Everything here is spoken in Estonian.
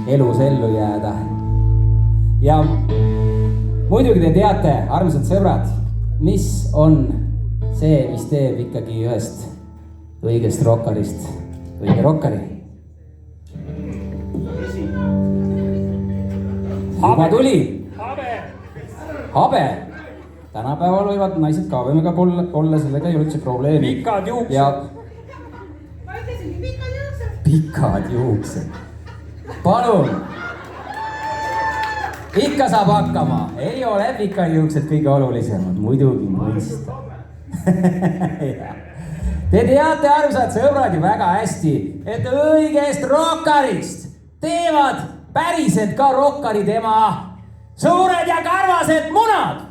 elus ellu jääda. Ja muidugi te teate, armsad sõbrad, mis on see, mis teeb ikkagi ühest õigest rokkarist õige rokkari. Juba tuli. Habe. Tänapäeval võivad naised ka võimega olla, sellega ei ole üldse probleemi. Pikad juuksed. Ja... Ma ütlesingi pikad juuksed. Pikad juuksed. Palun. Ikka saab hakkama. Ei ole pikad juuksed kõige olulisemad. Muidugi mõista. Te teate, armsad sõbrad, ju väga hästi, et õigest rokkarist teevad päriselt ka rokkari tema suured ja karvased munad.